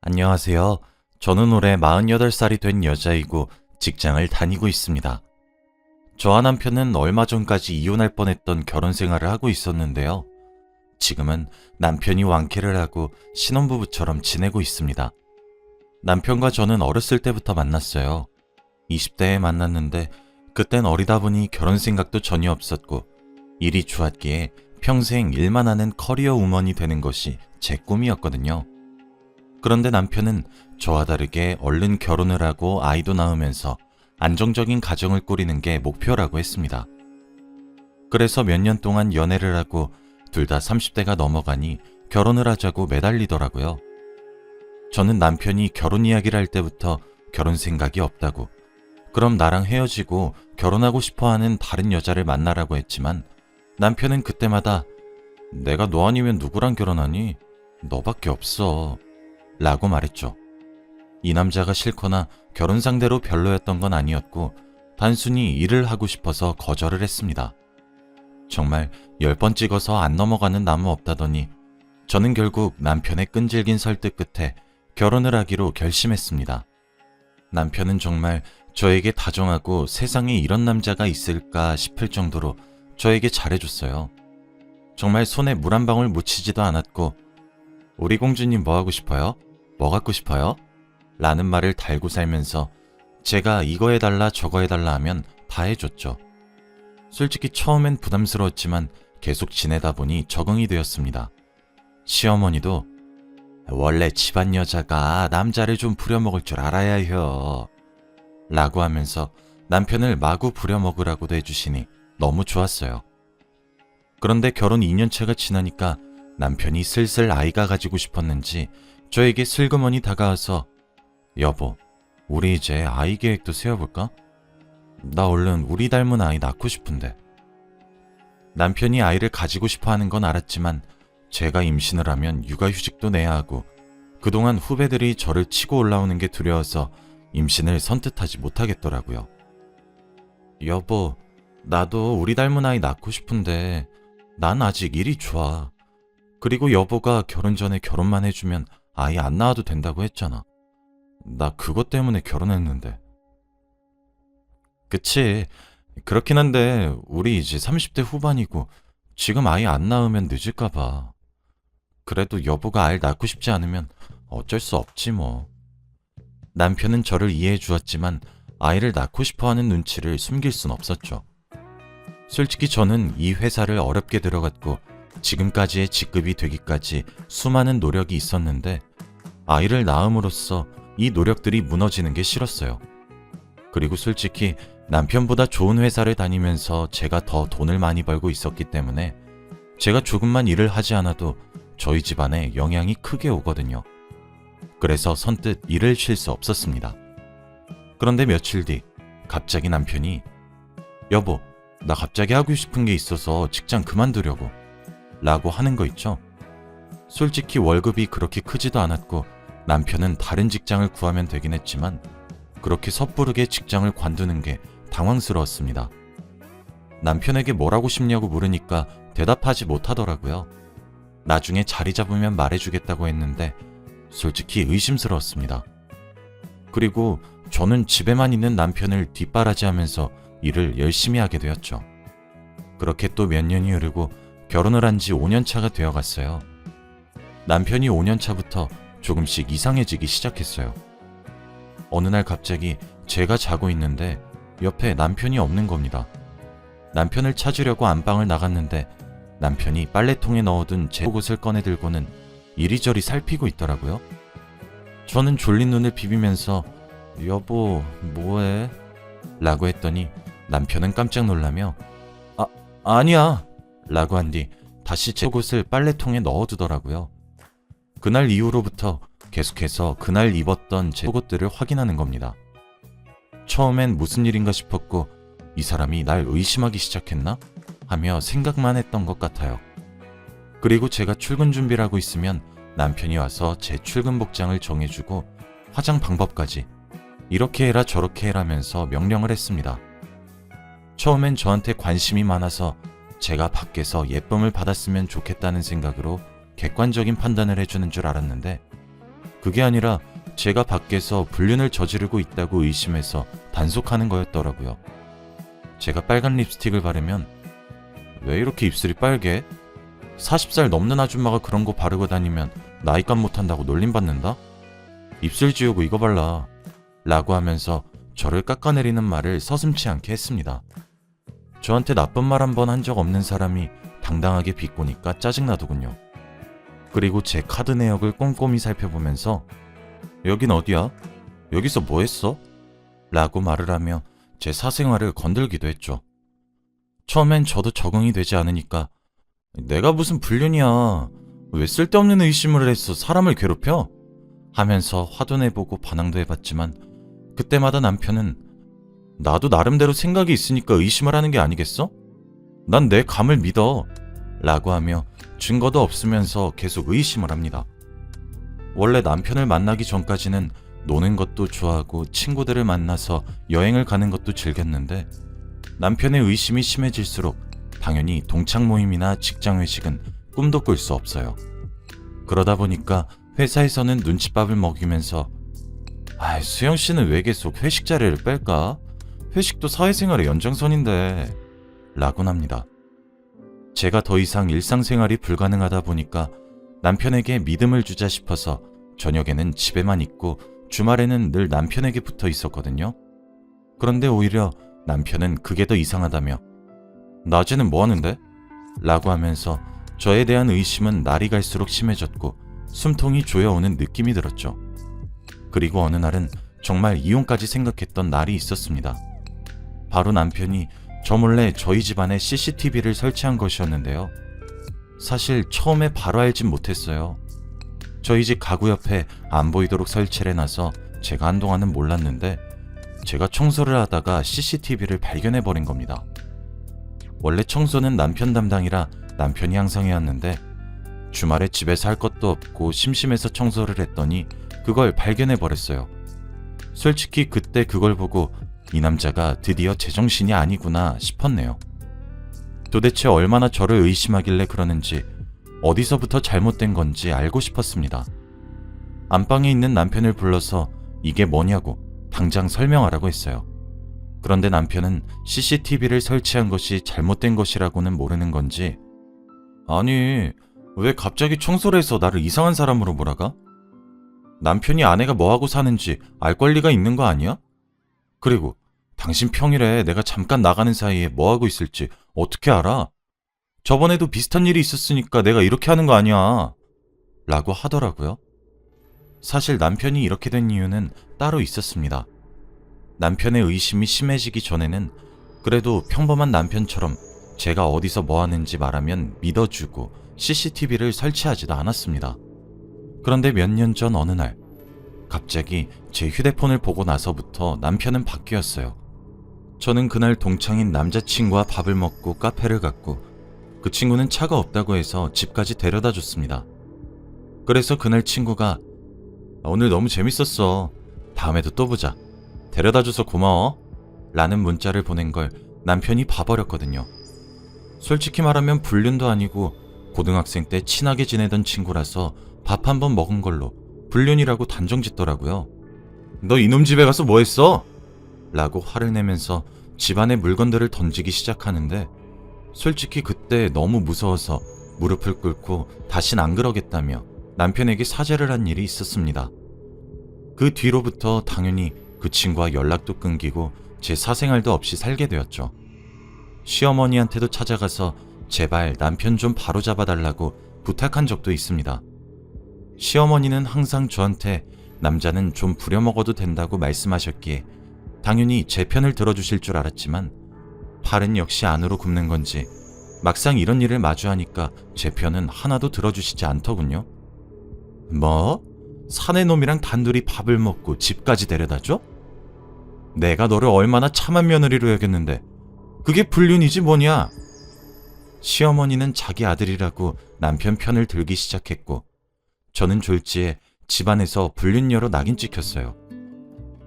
안녕하세요. 저는 올해 48살이 된 여자이고 직장을 다니고 있습니다. 저와 남편은 얼마 전까지 이혼할 뻔했던 결혼 생활을 하고 있었는데요. 지금은 남편이 완쾌를 하고 신혼부부처럼 지내고 있습니다. 남편과 저는 어렸을 때부터 만났어요. 20대에 만났는데 그땐 어리다 보니 결혼 생각도 전혀 없었고 일이 좋았기에 평생 일만 하는 커리어 우먼이 되는 것이 제 꿈이었거든요. 그런데 남편은 저와 다르게 얼른 결혼을 하고 아이도 낳으면서 안정적인 가정을 꾸리는 게 목표라고 했습니다. 그래서 몇 년 동안 연애를 하고 둘 다 30대가 넘어가니 결혼을 하자고 매달리더라고요. 저는 남편이 결혼 이야기를 할 때부터 결혼 생각이 없다고, 그럼 나랑 헤어지고 결혼하고 싶어 하는 다른 여자를 만나라고 했지만 남편은 그때마다 내가 너 아니면 누구랑 결혼하니? 너밖에 없어. 라고 말했죠. 이 남자가 싫거나 결혼 상대로 별로였던 건 아니었고 단순히 일을 하고 싶어서 거절을 했습니다. 정말 10번 찍어서 안 넘어가는 나무 없다더니 저는 결국 남편의 끈질긴 설득 끝에 결혼을 하기로 결심했습니다. 남편은 정말 저에게 다정하고 세상에 이런 남자가 있을까 싶을 정도로 저에게 잘해줬어요. 정말 손에 물 한 방울 묻히지도 않았고 우리 공주님 뭐 하고 싶어요? 뭐 갖고 싶어요? 라는 말을 달고 살면서 제가 이거 해달라 저거 해달라 하면 다 해줬죠. 솔직히 처음엔 부담스러웠지만 계속 지내다 보니 적응이 되었습니다. 시어머니도 원래 집안 여자가 남자를 좀 부려먹을 줄 알아야 해요. 라고 하면서 남편을 마구 부려먹으라고도 해주시니 너무 좋았어요. 그런데 결혼 2년차가 지나니까 남편이 슬슬 아이가 가지고 싶었는지 저에게 슬그머니 다가와서 여보, 우리 이제 아이 계획도 세워볼까? 나 얼른 우리 닮은 아이 낳고 싶은데. 남편이 아이를 가지고 싶어 하는 건 알았지만 제가 임신을 하면 육아휴직도 내야 하고 그동안 후배들이 저를 치고 올라오는 게 두려워서 임신을 선뜻하지 못하겠더라고요. 여보, 나도 우리 닮은 아이 낳고 싶은데 난 아직 일이 좋아. 그리고 여보가 결혼 전에 결혼만 해주면 아이 안 낳아도 된다고 했잖아. 나 그것 때문에 결혼했는데. 그치. 그렇긴 한데 우리 이제 30대 후반이고 지금 아이 안 낳으면 늦을까 봐. 그래도 여보가 아이를 낳고 싶지 않으면 어쩔 수 없지 뭐. 남편은 저를 이해해 주었지만 아이를 낳고 싶어하는 눈치를 숨길 순 없었죠. 솔직히 저는 이 회사를 어렵게 들어갔고 지금까지의 직급이 되기까지 수많은 노력이 있었는데 아이를 낳음으로써 이 노력들이 무너지는 게 싫었어요. 그리고 솔직히 남편보다 좋은 회사를 다니면서 제가 더 돈을 많이 벌고 있었기 때문에 제가 조금만 일을 하지 않아도 저희 집안에 영향이 크게 오거든요. 그래서 선뜻 일을 쉴 수 없었습니다. 그런데 며칠 뒤 갑자기 남편이 여보, 나 갑자기 하고 싶은 게 있어서 직장 그만두려고 라고 하는 거 있죠. 솔직히 월급이 그렇게 크지도 않았고 남편은 다른 직장을 구하면 되긴 했지만 그렇게 섣부르게 직장을 관두는 게 당황스러웠습니다. 남편에게 뭘 하고 싶냐고 물으니까 대답하지 못하더라고요. 나중에 자리 잡으면 말해주겠다고 했는데 솔직히 의심스러웠습니다. 그리고 저는 집에만 있는 남편을 뒷바라지하면서 일을 열심히 하게 되었죠. 그렇게 또 몇 년이 흐르고 결혼을 한 지 5년 차가 되어 갔어요. 남편이 5년 차부터 조금씩 이상해지기 시작했어요. 어느 날 갑자기 제가 자고 있는데 옆에 남편이 없는 겁니다. 남편을 찾으려고 안방을 나갔는데 남편이 빨래통에 넣어둔 제 속옷을 꺼내 들고는 이리저리 살피고 있더라고요. 저는 졸린 눈을 비비면서 여보, 뭐해? 라고 했더니 남편은 깜짝 놀라며 아니야! 라고 한 뒤 다시 제 속옷을 빨래통에 넣어두더라고요. 그날 이후로부터 계속해서 그날 입었던 제 속옷들을 확인하는 겁니다. 처음엔 무슨 일인가 싶었고 이 사람이 날 의심하기 시작했나? 하며 생각만 했던 것 같아요. 그리고 제가 출근 준비를 하고 있으면 남편이 와서 제 출근 복장을 정해주고 화장 방법까지 이렇게 해라 저렇게 해라면서 명령을 했습니다. 처음엔 저한테 관심이 많아서 제가 밖에서 예쁨을 받았으면 좋겠다는 생각으로 객관적인 판단을 해주는 줄 알았는데 그게 아니라 제가 밖에서 불륜을 저지르고 있다고 의심해서 단속하는 거였더라고요. 제가 빨간 립스틱을 바르면 왜 이렇게 입술이 빨개? 40살 넘는 아줌마가 그런 거 바르고 다니면 나이값 못한다고 놀림받는다? 입술 지우고 이거 발라 라고 하면서 저를 깎아내리는 말을 서슴지 않게 했습니다. 저한테 나쁜 말 한 번 한 적 없는 사람이 당당하게 비꼬니까 짜증나더군요. 그리고 제 카드 내역을 꼼꼼히 살펴보면서 여긴 어디야? 여기서 뭐 했어? 라고 말을 하며 제 사생활을 건들기도 했죠. 처음엔 저도 적응이 되지 않으니까 내가 무슨 불륜이야. 왜 쓸데없는 의심을 해서 사람을 괴롭혀? 하면서 화도 내보고 반항도 해봤지만 그때마다 남편은 나도 나름대로 생각이 있으니까 의심을 하는 게 아니겠어? 난 내 감을 믿어 라고 하며 증거도 없으면서 계속 의심을 합니다. 원래 남편을 만나기 전까지는 노는 것도 좋아하고 친구들을 만나서 여행을 가는 것도 즐겼는데 남편의 의심이 심해질수록 당연히 동창 모임이나 직장 회식은 꿈도 꿀 수 없어요. 그러다 보니까 회사에서는 눈칫밥을 먹이면서 수영 씨는 왜 계속 회식 자리를 뺄까? 회식도 사회생활의 연장선인데 라곤 합니다. 제가 더 이상 일상생활이 불가능하다 보니까 남편에게 믿음을 주자 싶어서 저녁에는 집에만 있고 주말에는 늘 남편에게 붙어 있었거든요. 그런데 오히려 남편은 그게 더 이상하다며 낮에는 뭐 하는데? 라고 하면서 저에 대한 의심은 날이 갈수록 심해졌고 숨통이 조여오는 느낌이 들었죠. 그리고 어느 날은 정말 이혼까지 생각했던 날이 있었습니다. 바로 남편이 저 몰래 저희 집안에 CCTV를 설치한 것이었는데요. 사실 처음에 바로 알진 못했어요. 저희 집 가구 옆에 안 보이도록 설치를 해놔서 제가 한동안은 몰랐는데 제가 청소를 하다가 CCTV를 발견해버린 겁니다. 원래 청소는 남편 담당이라 남편이 항상 해왔는데 주말에 집에서 할 것도 없고 심심해서 청소를 했더니 그걸 발견해버렸어요. 솔직히 그때 그걸 보고 이 남자가 드디어 제정신이 아니구나 싶었네요. 도대체 얼마나 저를 의심하길래 그러는지 어디서부터 잘못된 건지 알고 싶었습니다. 안방에 있는 남편을 불러서 이게 뭐냐고 당장 설명하라고 했어요. 그런데 남편은 CCTV를 설치한 것이 잘못된 것이라고는 모르는 건지 아니 왜 갑자기 청소를 해서 나를 이상한 사람으로 몰아가? 남편이 아내가 뭐하고 사는지 알 권리가 있는 거 아니야? 그리고 당신 평일에 내가 잠깐 나가는 사이에 뭐하고 있을지 어떻게 알아? 저번에도 비슷한 일이 있었으니까 내가 이렇게 하는 거 아니야 라고 하더라고요. 사실 남편이 이렇게 된 이유는 따로 있었습니다. 남편의 의심이 심해지기 전에는 그래도 평범한 남편처럼 제가 어디서 뭐 하는지 말하면 믿어주고 CCTV를 설치하지도 않았습니다. 그런데 몇 년 전 어느 날 갑자기 제 휴대폰을 보고 나서부터 남편은 바뀌었어요. 저는 그날 동창인 남자친구와 밥을 먹고 카페를 갔고 그 친구는 차가 없다고 해서 집까지 데려다 줬습니다. 그래서 그날 친구가 오늘 너무 재밌었어. 다음에도 또 보자. 데려다 줘서 고마워. 라는 문자를 보낸 걸 남편이 봐버렸거든요. 솔직히 말하면 불륜도 아니고 고등학생 때 친하게 지내던 친구라서 밥 한 번 먹은 걸로 불륜이라고 단정짓더라고요. 너 이놈 집에 가서 뭐 했어? 라고 화를 내면서 집안의 물건들을 던지기 시작하는데 솔직히 그때 너무 무서워서 무릎을 꿇고 다신 안 그러겠다며 남편에게 사죄를 한 일이 있었습니다. 그 뒤로부터 당연히 그 친구와 연락도 끊기고 제 사생활도 없이 살게 되었죠. 시어머니한테도 찾아가서 제발 남편 좀 바로잡아달라고 부탁한 적도 있습니다. 시어머니는 항상 저한테 남자는 좀 부려먹어도 된다고 말씀하셨기에 당연히 제 편을 들어주실 줄 알았지만 팔은 역시 안으로 굽는 건지 막상 이런 일을 마주하니까 제 편은 하나도 들어주시지 않더군요. 뭐? 사내 놈이랑 단둘이 밥을 먹고 집까지 데려다줘? 내가 너를 얼마나 참한 며느리로 여겼는데 그게 불륜이지 뭐냐? 시어머니는 자기 아들이라고 남편 편을 들기 시작했고 저는 졸지에 집안에서 불륜녀로 낙인 찍혔어요.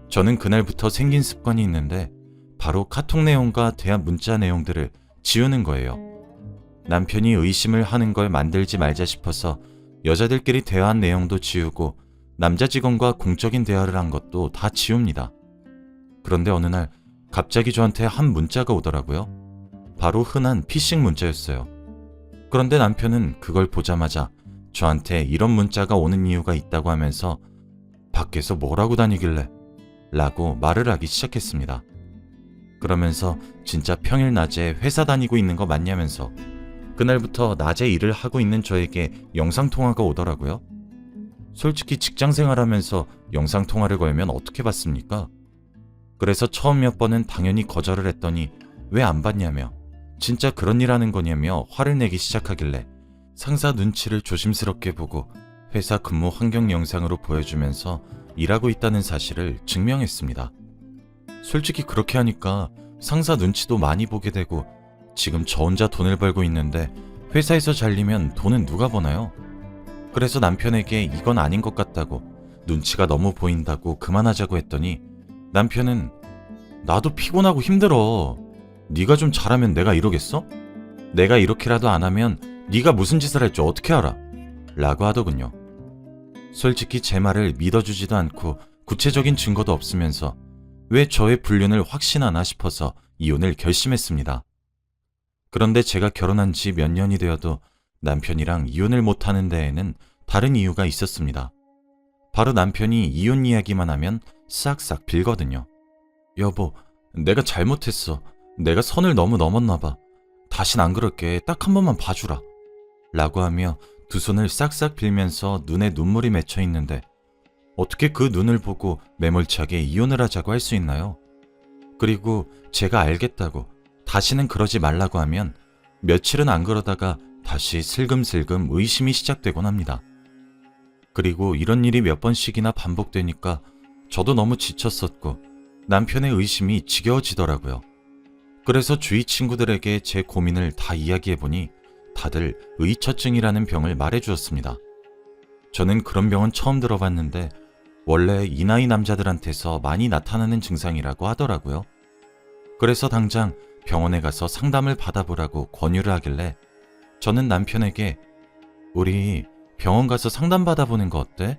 저는 그날부터 생긴 습관이 있는데 바로 카톡 내용과 대화 문자 내용들을 지우는 거예요. 남편이 의심을 하는 걸 만들지 말자 싶어서 여자들끼리 대화한 내용도 지우고 남자 직원과 공적인 대화를 한 것도 다 지웁니다. 그런데 어느 날 갑자기 저한테 한 문자가 오더라고요. 바로 흔한 피싱 문자였어요. 그런데 남편은 그걸 보자마자 저한테 이런 문자가 오는 이유가 있다고 하면서 밖에서 뭘 하고 다니길래? 라고 말을 하기 시작했습니다. 그러면서 진짜 평일 낮에 회사 다니고 있는 거 맞냐면서 그날부터 낮에 일을 하고 있는 저에게 영상통화가 오더라고요. 솔직히 직장 생활하면서 영상통화를 걸면 어떻게 받습니까? 그래서 처음 몇 번은 당연히 거절을 했더니 왜 안 받냐며 진짜 그런 일 하는 거냐며 화를 내기 시작하길래 상사 눈치를 조심스럽게 보고 회사 근무 환경 영상으로 보여주면서 일하고 있다는 사실을 증명했습니다. 솔직히 그렇게 하니까 상사 눈치도 많이 보게 되고 지금 저 혼자 돈을 벌고 있는데 회사에서 잘리면 돈은 누가 버나요? 그래서 남편에게 이건 아닌 것 같다고 눈치가 너무 보인다고 그만하자고 했더니 남편은 나도 피곤하고 힘들어. 네가 좀 잘하면 내가 이러겠어? 내가 이렇게라도 안 하면 네가 무슨 짓을 할지 어떻게 알아? 라고 하더군요. 솔직히 제 말을 믿어주지도 않고 구체적인 증거도 없으면서 왜 저의 불륜을 확신하나 싶어서 이혼을 결심했습니다. 그런데 제가 결혼한 지 몇 년이 되어도 남편이랑 이혼을 못하는 데에는 다른 이유가 있었습니다. 바로 남편이 이혼 이야기만 하면 싹싹 빌거든요. 여보, 내가 잘못했어. 내가 선을 너무 넘었나 봐. 다신 안 그럴게. 딱 한 번만 봐주라. 라고 하며 두 손을 싹싹 빌면서 눈에 눈물이 맺혀 있는데 어떻게 그 눈을 보고 매몰차게 이혼을 하자고 할 수 있나요? 그리고 제가 알겠다고 다시는 그러지 말라고 하면 며칠은 안 그러다가 다시 슬금슬금 의심이 시작되곤 합니다. 그리고 이런 일이 몇 번씩이나 반복되니까 저도 너무 지쳤었고 남편의 의심이 지겨워지더라고요. 그래서 주위 친구들에게 제 고민을 다 이야기해보니 다들 의처증이라는 병을 말해주었습니다. 저는 그런 병은 처음 들어봤는데 원래 이 나이 남자들한테서 많이 나타나는 증상이라고 하더라고요. 그래서 당장 병원에 가서 상담을 받아보라고 권유를 하길래 저는 남편에게 우리 병원 가서 상담 받아보는 거 어때?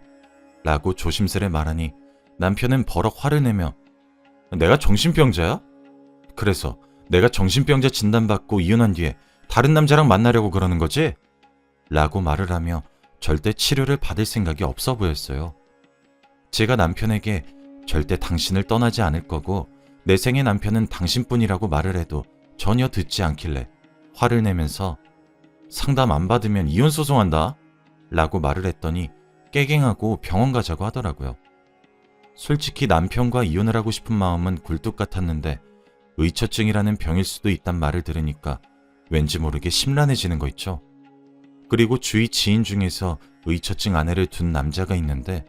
라고 조심스레 말하니 남편은 버럭 화를 내며 내가 정신병자야? 그래서 내가 정신병자 진단받고 이혼한 뒤에 다른 남자랑 만나려고 그러는 거지? 라고 말을 하며 절대 치료를 받을 생각이 없어 보였어요. 제가 남편에게 절대 당신을 떠나지 않을 거고 내 생의 남편은 당신뿐이라고 말을 해도 전혀 듣지 않길래 화를 내면서 상담 안 받으면 이혼 소송한다 라고 말을 했더니 깨갱하고 병원 가자고 하더라고요. 솔직히 남편과 이혼을 하고 싶은 마음은 굴뚝 같았는데 의처증이라는 병일 수도 있단 말을 들으니까 왠지 모르게 심란해지는 거 있죠. 그리고 주위 지인 중에서 의처증 아내를 둔 남자가 있는데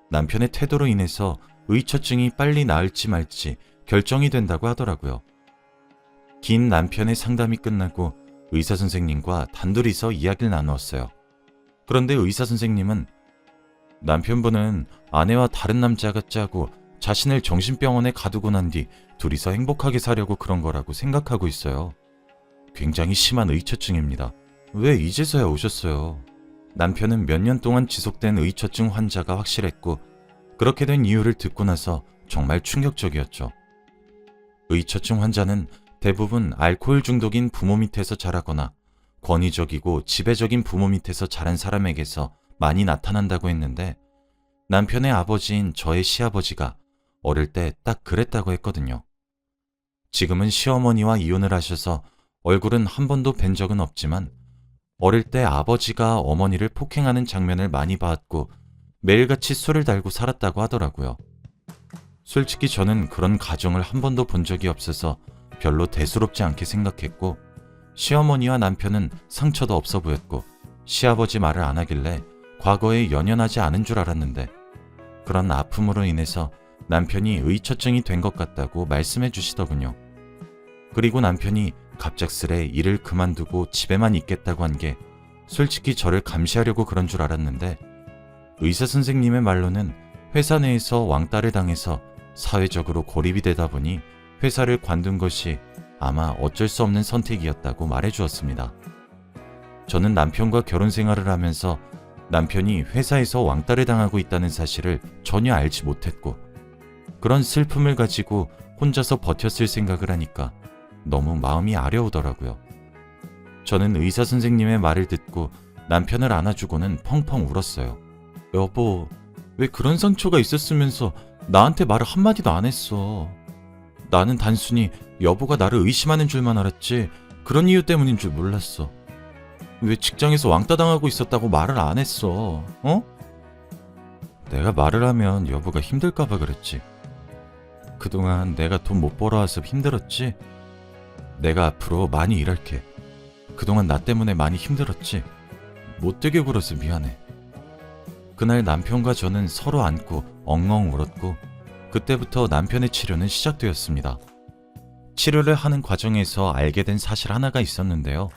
남편의 태도로 인해서 의처증이 빨리 나을지 말지 결정이 된다고 하더라고요. 긴 남편의 상담이 끝나고 의사 선생님과 단둘이서 이야기를 나누었어요. 그런데 의사 선생님은 남편분은 아내와 다른 남자가 짜고 자신을 정신병원에 가두고 난 뒤 둘이서 행복하게 사려고 그런 거라고 생각하고 있어요. 굉장히 심한 의처증입니다. 왜 이제서야 오셨어요? 남편은 몇 년 동안 지속된 의처증 환자가 확실했고 그렇게 된 이유를 듣고 나서 정말 충격적이었죠. 의처증 환자는 대부분 알코올 중독인 부모 밑에서 자라거나 권위적이고 지배적인 부모 밑에서 자란 사람에게서 많이 나타난다고 했는데 남편의 아버지인 저의 시아버지가 어릴 때 딱 그랬다고 했거든요. 지금은 시어머니와 이혼을 하셔서 얼굴은 한 번도 뵌 적은 없지만 어릴 때 아버지가 어머니를 폭행하는 장면을 많이 봤고 매일같이 술을 달고 살았다고 하더라고요. 솔직히 저는 그런 가정을 한 번도 본 적이 없어서 별로 대수롭지 않게 생각했고 시어머니와 남편은 상처도 없어 보였고 시아버지 말을 안 하길래 과거에 연연하지 않은 줄 알았는데 그런 아픔으로 인해서 남편이 의처증이 된 것 같다고 말씀해 주시더군요. 그리고 남편이 갑작스레 일을 그만두고 집에만 있겠다고 한 게 솔직히 저를 감시하려고 그런 줄 알았는데 의사 선생님의 말로는 회사 내에서 왕따를 당해서 사회적으로 고립이 되다 보니 회사를 관둔 것이 아마 어쩔 수 없는 선택이었다고 말해 주었습니다. 저는 남편과 결혼 생활을 하면서 남편이 회사에서 왕따를 당하고 있다는 사실을 전혀 알지 못했고 그런 슬픔을 가지고 혼자서 버텼을 생각을 하니까 너무 마음이 아려오더라고요. 저는 의사 선생님의 말을 듣고 남편을 안아주고는 펑펑 울었어요. 여보, 왜 그런 상처가 있었으면서 나한테 말을 한마디도 안 했어. 나는 단순히 여보가 나를 의심하는 줄만 알았지 그런 이유 때문인 줄 몰랐어. 왜 직장에서 왕따 당하고 있었다고 말을 안 했어? 어? 내가 말을 하면 여보가 힘들까봐 그랬지. 그동안 내가 돈 못 벌어와서 힘들었지. 내가 앞으로 많이 일할게. 그동안 나 때문에 많이 힘들었지. 못되게 굴어서 미안해. 그날 남편과 저는 서로 안고 엉엉 울었고 그때부터 남편의 치료는 시작되었습니다. 치료를 하는 과정에서 알게 된 사실 하나가 있었는데요.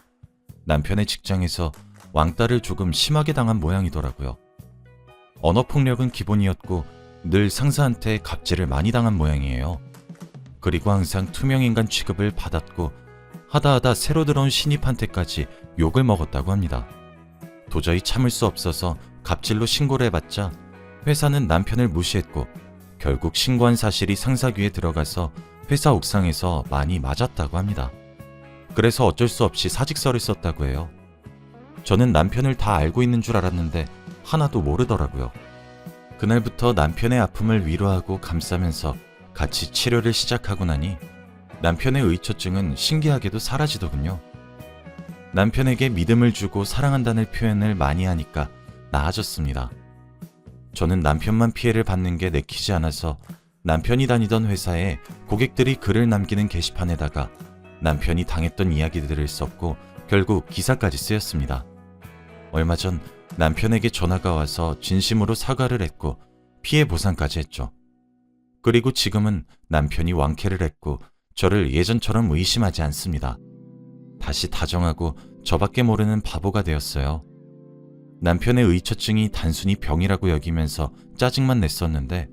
남편의 직장에서 왕따를 조금 심하게 당한 모양이더라고요. 언어폭력은 기본이었고 늘 상사한테 갑질을 많이 당한 모양이에요. 그리고 항상 투명인간 취급을 받았고 하다하다 새로 들어온 신입한테까지 욕을 먹었다고 합니다. 도저히 참을 수 없어서 갑질로 신고를 해봤자 회사는 남편을 무시했고 결국 신고한 사실이 상사 귀에 들어가서 회사 옥상에서 많이 맞았다고 합니다. 그래서 어쩔 수 없이 사직서를 썼다고 해요. 저는 남편을 다 알고 있는 줄 알았는데 하나도 모르더라고요. 그날부터 남편의 아픔을 위로하고 감싸면서 같이 치료를 시작하고 나니 남편의 의처증은 신기하게도 사라지더군요. 남편에게 믿음을 주고 사랑한다는 표현을 많이 하니까 나아졌습니다. 저는 남편만 피해를 받는 게 내키지 않아서 남편이 다니던 회사에 고객들이 글을 남기는 게시판에다가 남편이 당했던 이야기들을 썼고 결국 기사까지 쓰였습니다. 얼마 전 남편에게 전화가 와서 진심으로 사과를 했고 피해 보상까지 했죠. 그리고 지금은 남편이 왕쾌를 했고 저를 예전처럼 의심하지 않습니다. 다시 다정하고 저밖에 모르는 바보가 되었어요. 남편의 의처증이 단순히 병이라고 여기면서 짜증만 냈었는데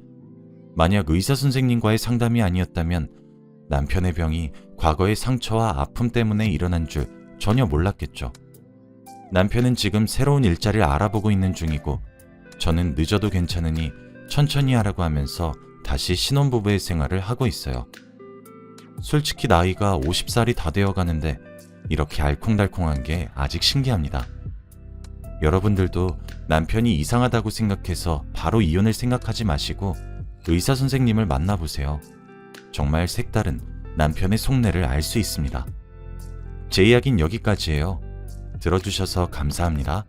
만약 의사 선생님과의 상담이 아니었다면 남편의 병이 과거의 상처와 아픔 때문에 일어난 줄 전혀 몰랐겠죠. 남편은 지금 새로운 일자리를 알아보고 있는 중이고 저는 늦어도 괜찮으니 천천히 하라고 하면서 다시 신혼부부의 생활을 하고 있어요. 솔직히 나이가 50살이 다 되어 가는데 이렇게 알콩달콩한 게 아직 신기합니다. 여러분들도 남편이 이상하다고 생각해서 바로 이혼을 생각하지 마시고 의사 선생님을 만나보세요. 정말 색다른 남편의 속내를 알 수 있습니다. 제 이야기는 여기까지예요. 들어주셔서 감사합니다.